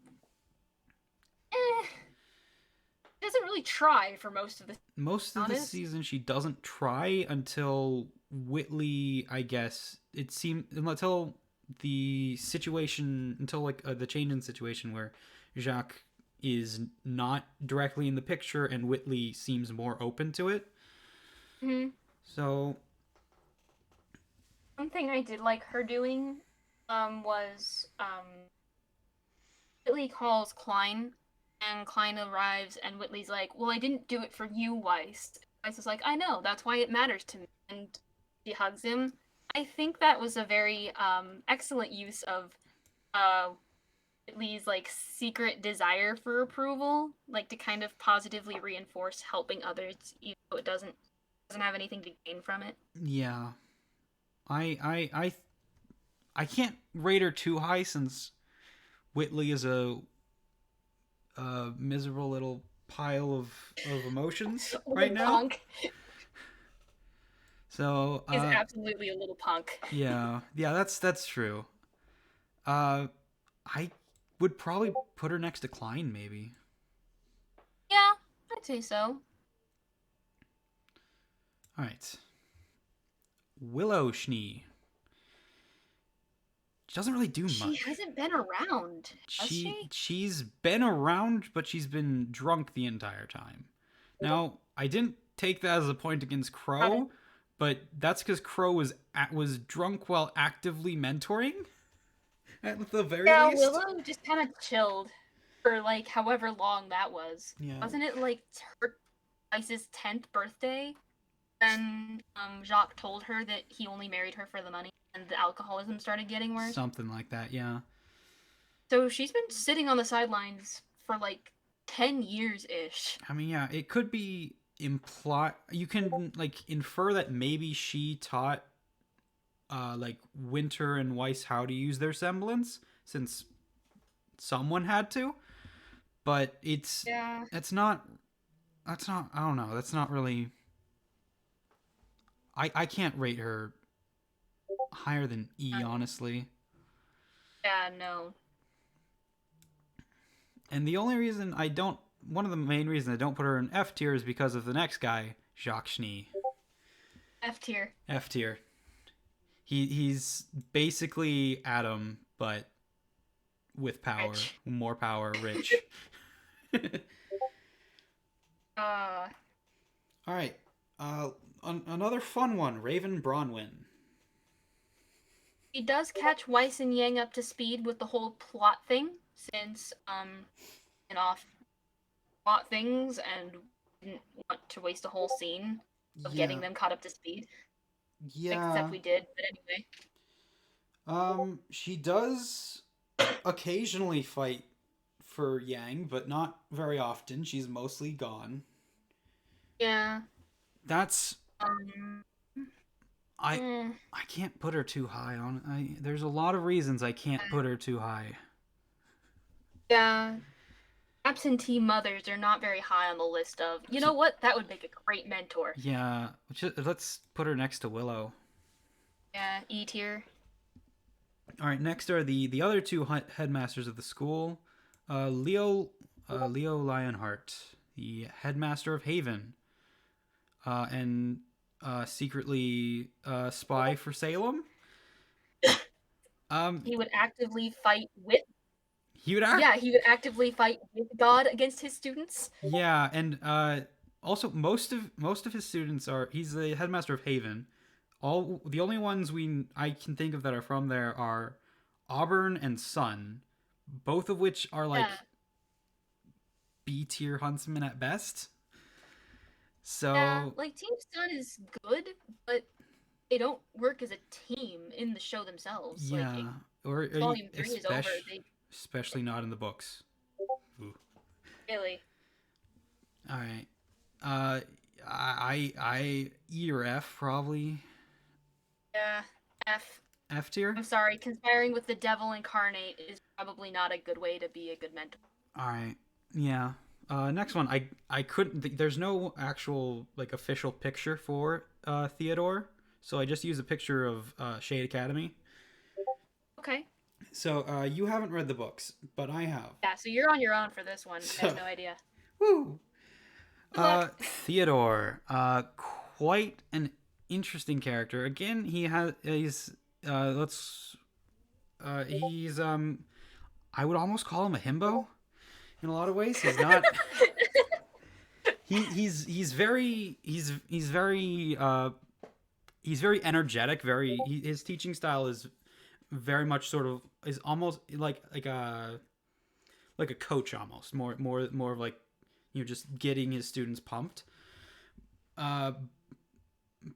Doesn't really try for most of the season. She doesn't try until Whitley, I guess. It seemed until the situation, until like the change in situation where Jacques is not directly in the picture and Whitley seems more open to it. Mm-hmm. So, something I did like her doing was Whitley calls Klein, and Klein arrives, and Whitley's like, well, I didn't do it for you, Weiss. Weiss is like, I know, that's why it matters to me. And she hugs him. I think that was a very excellent use of Whitley's like secret desire for approval, like to kind of positively reinforce helping others, even though it doesn't have anything to gain from it. Yeah. I can't rate her too high since Whitley is a miserable little pile of emotions right now. Punk. So he's absolutely a little punk. Yeah, that's true. I would probably put her next to Klein, maybe. Yeah, I'd say so. All right. Willow Schnee. She doesn't really do She much. hasn't been around, has she? She's been around, but she's been drunk the entire time. Now, I didn't take that as a point against Crow, but that's because Crow was drunk while actively mentoring, at the very Yeah, least. Willow just kind of chilled for like however long that was. Yeah. Wasn't it like her Ice's 10th birthday? And Jacques told her that he only married her for the money, and the alcoholism started getting worse. Something like that, yeah. So she's been sitting on the sidelines for like 10 years-ish. I mean, yeah, it could be imply. You can like infer that maybe she taught like Winter and Weiss how to use their semblance, since someone had to. But it's not I don't know, that's not really. I can't rate her higher than E, honestly. Yeah, no. And the only reason I don't, one of the main reasons I don't put her in F tier is because of the next guy, Jacques Schnee. F tier. F tier. He's basically Adam, but with power, Rich. more power, rich. All right. Another fun one, Raven Bronwyn. He does catch Weiss and Yang up to speed with the whole plot thing, since and off plot things and didn't want to waste a whole scene of getting them caught up to speed. Yeah. Except we did, but anyway. She does occasionally fight for Yang, but not very often. She's mostly gone. Yeah. That's I can't put her too high on. There's a lot of reasons I can't put her too high. Yeah. Absentee mothers are not very high on the list of. You know what? That would make a great mentor. Yeah. Let's put her next to Willow. Yeah, E tier. All right. Next are the other two headmasters of the school. Leo Lionheart, the headmaster of Haven, and secretly spy for Salem. He would actively fight with. He would actively fight with God against his students. Yeah, and also most of his students are. He's the headmaster of Haven. The only ones I can think of that are from there are Auburn and Sun, both of which are like B tier huntsmen at best. So yeah, like Team Sun is good, but they don't work as a team in the show themselves. Yeah, like, Volume 3 is over. Especially not in the books. Ooh. Really? All right. I E or F probably. Yeah, F. F tier. I'm sorry, conspiring with the devil incarnate is probably not a good way to be a good mentor. All right. Yeah. Next one. I couldn't. There's no actual like official picture for Theodore, so I just use a picture of Shade Academy. Okay. So you haven't read the books, but I have. Yeah. So you're on your own for this one. I have no idea. Woo. Theodore. Quite an interesting character. Again, he's I would almost call him a himbo in a lot of ways. He's not. he's very energetic. His teaching style is very much is almost like a coach, almost more of like, just getting his students pumped.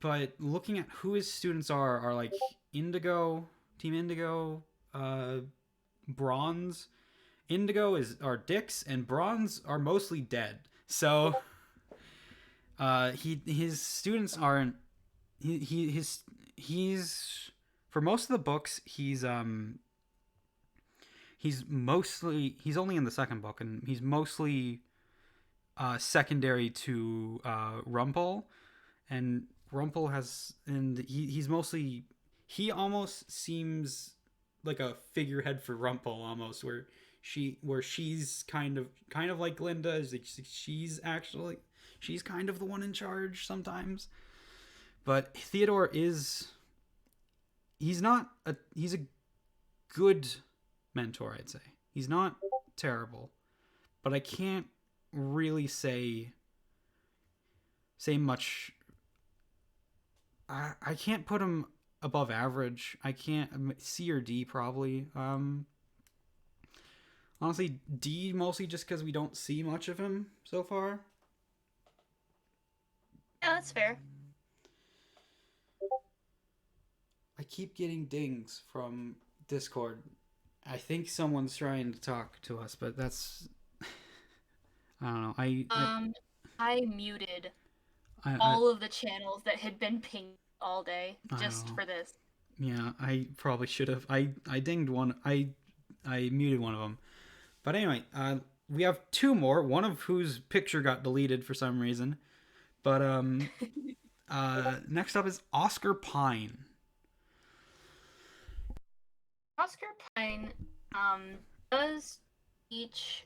But looking at who his students are like Indigo, Team Indigo, Bronze. Indigo are dicks, and Bronze are mostly dead. So, his students aren't. He's for most of the books he's only in the second book, and he's mostly secondary to Rumpel, and Rumpel he almost seems like a figurehead for Rumpel, almost, where she's kind of like Glinda, is like she's kind of the one in charge sometimes. But Theodore is he's a good mentor, I'd say. He's not terrible, but I can't really say much. I can't put him above average. I can't. C or D probably. Honestly, D mostly just because we don't see much of him so far. Yeah, that's fair. I keep getting dings from Discord. I think someone's trying to talk to us, but that's I don't know. I muted I all of the channels that had been pinged all day I don't just know. for this. Yeah, I probably should have. I dinged one. I muted one of them. But anyway, we have two more. One of whose picture got deleted for some reason. But next up is Oscar Pine. Oscar Pine does teach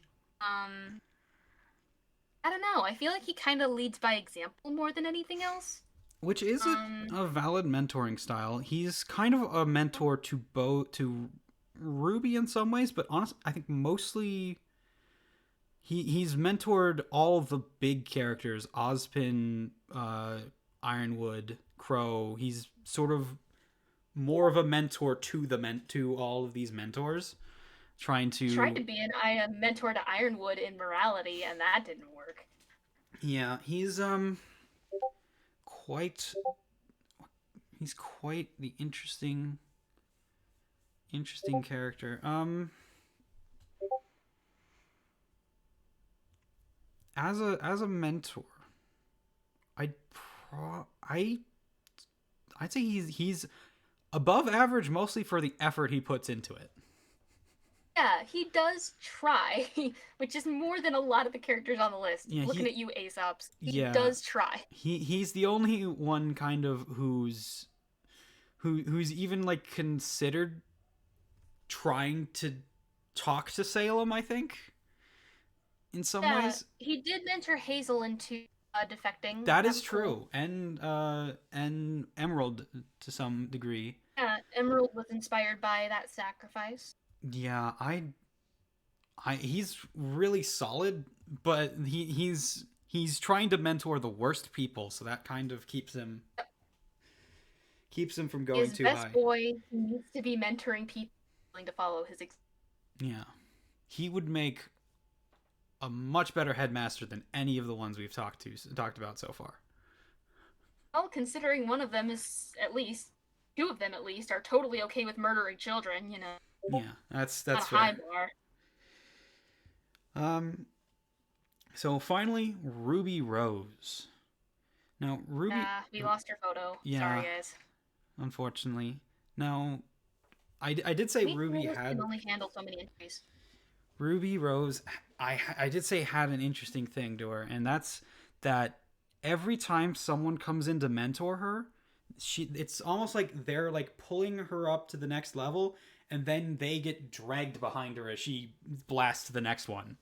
I don't know. I feel like he kind of leads by example more than anything else. Which is a valid mentoring style. He's kind of a mentor to Ruby in some ways, but honestly, I think mostly he's mentored all of the big characters: Ozpin, Ironwood, Crow. He's sort of more of a mentor to all of these mentors, trying Tried to. to be a mentor to Ironwood in morality, and that didn't work. Yeah, quite he's quite the interesting character. As a mentor, I'd pro I I'd say he's above average mostly for the effort he puts into it. Yeah, he does try, which is more than a lot of the characters on the list. Yeah, Looking at you, Aesops, he yeah, does try. he's the only one kind of who's even like considered trying to talk to Salem, I think, in some Yeah, ways. he did mentor Hazel into defecting. That That is was cool. true, and Emerald to some degree. Yeah, Emerald was inspired by that sacrifice. Yeah, he's really solid, but he's trying to mentor the worst people, so that kind of keeps him from going His too best high. boy needs to be mentoring people willing to follow his Yeah, he would make a much better headmaster than any of the ones we've talked about so far. well, considering one of them is at least two of them at least are totally okay with murdering children, Yeah, that's not a high fair. bar. Um, so finally, Ruby Rose. Now, We lost her photo. Sorry, yeah, guys. unfortunately. Now, I did say We can only handle so many entries. Ruby Rose. I did say had an interesting thing to her, and that's that every time someone comes in to mentor her, it's almost like they're like pulling her up to the next level, and then they get dragged behind her as she blasts to the next one.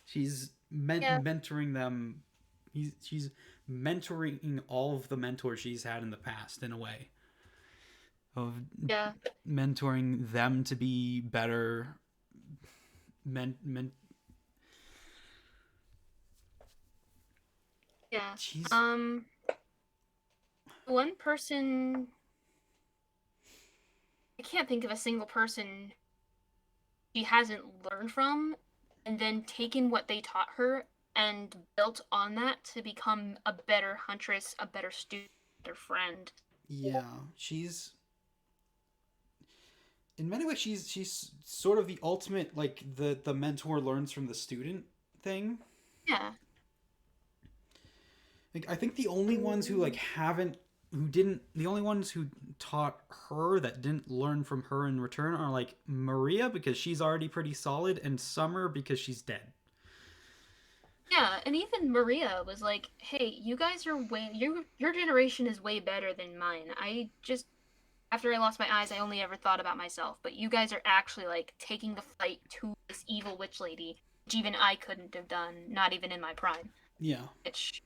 She's Yeah, mentoring them. She's mentoring all of the mentors she's had in the past in a way of yeah, mentoring them to be better men, men yeah. she's One person I can't think of a single person she hasn't learned from and then taken what they taught her and built on that to become a better huntress, a better student, a better friend. yeah, she's in many ways she's sort of the ultimate like the mentor learns from the student thing. Yeah. Like I think the only ones who like haven't who didn't the only ones who taught her that didn't learn from her in return are like Maria because she's already pretty solid and Summer because she's dead. Yeah, and even Maria was like, "Hey, you guys are your generation is way better than mine. I just after I lost my eyes, I only ever thought about myself. But you guys are actually like taking the fight to this evil witch lady, which even I couldn't have done, not even in my prime. Yeah. Which,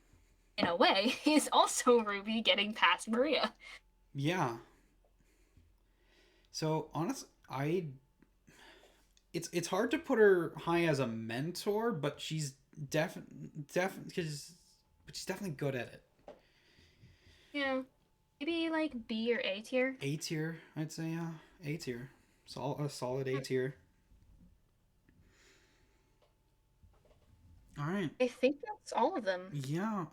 in a way, is also RWBY getting past Maria. Yeah. So honestly, it's hard to put her high as a mentor, but she's but she's definitely good at it. Yeah. Maybe like B or A tier. A tier, I'd say. Yeah, A tier. A solid A tier. All right. I think that's all of them. Yeah.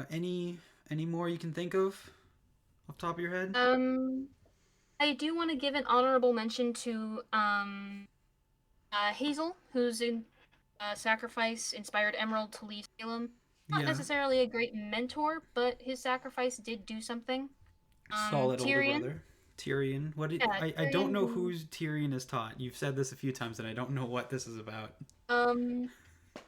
Any more you can think of off the top of your head? I do want to give an honorable mention to Hazel, who's in sacrifice inspired Emerald to leave Salem. Not Yeah. necessarily a great mentor, but his sacrifice did do something. Solid older Tyrion. brother. Tyrion. What did Yeah, I don't Tyrion, know who's Tyrion is taught. You've said this a few times and I don't know what this is about.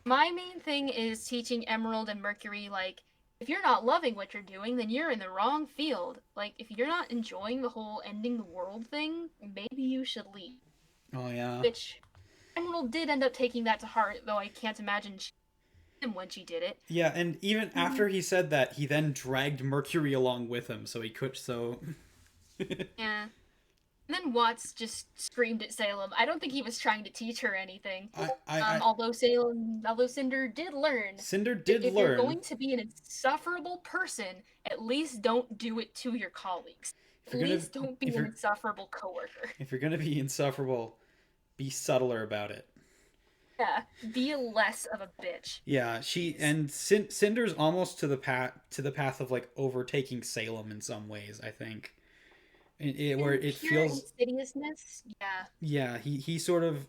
My main thing is teaching Emerald and Mercury, like, if you're not loving what you're doing, then you're in the wrong field. Like, if you're not enjoying the whole ending the world thing, maybe you should leave. Oh yeah. Which Emerald did end up taking that to heart, though I can't imagine him when she did it. Yeah, and even after he said that, he then dragged Mercury along with him, so he could. So. Yeah. And then Watts just screamed at Salem. I don't think he was trying to teach her anything. Although Cinder did learn. Cinder did if learn. you're going to be an insufferable person, at least don't do it to your colleagues. At least don't be an insufferable coworker. If you're gonna be insufferable, be subtler about it. Yeah, be less of a bitch. Yeah, Cinder's almost to the path of like overtaking Salem in some ways, I think. Where it feels insidiousness. Yeah. Yeah, he sort of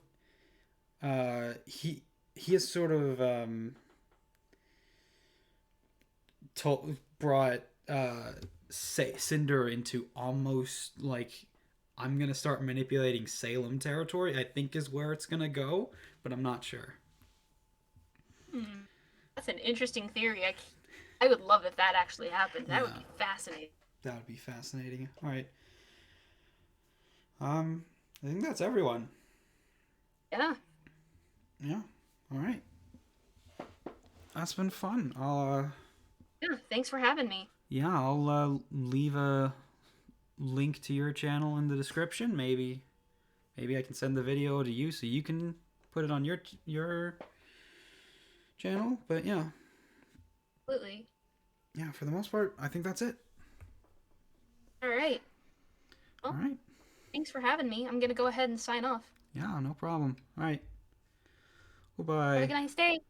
he has sort of brought Cinder into almost like I'm gonna start manipulating Salem territory. I think is where it's gonna go, but I'm not sure. That's an interesting theory. I would love if that actually happened. That would be fascinating. That would be fascinating. All right. I think that's everyone. Yeah. Yeah. All right. That's been fun. Yeah, thanks for having me. Yeah, I'll leave a link to your channel in the description. Maybe I can send the video to you so you can put it on your channel. But yeah. Absolutely. Yeah, for the most part, I think that's it. All right. Well, all right. Thanks for having me. I'm going to go ahead and sign off. Yeah, no problem. All right. Goodbye. Have a nice day.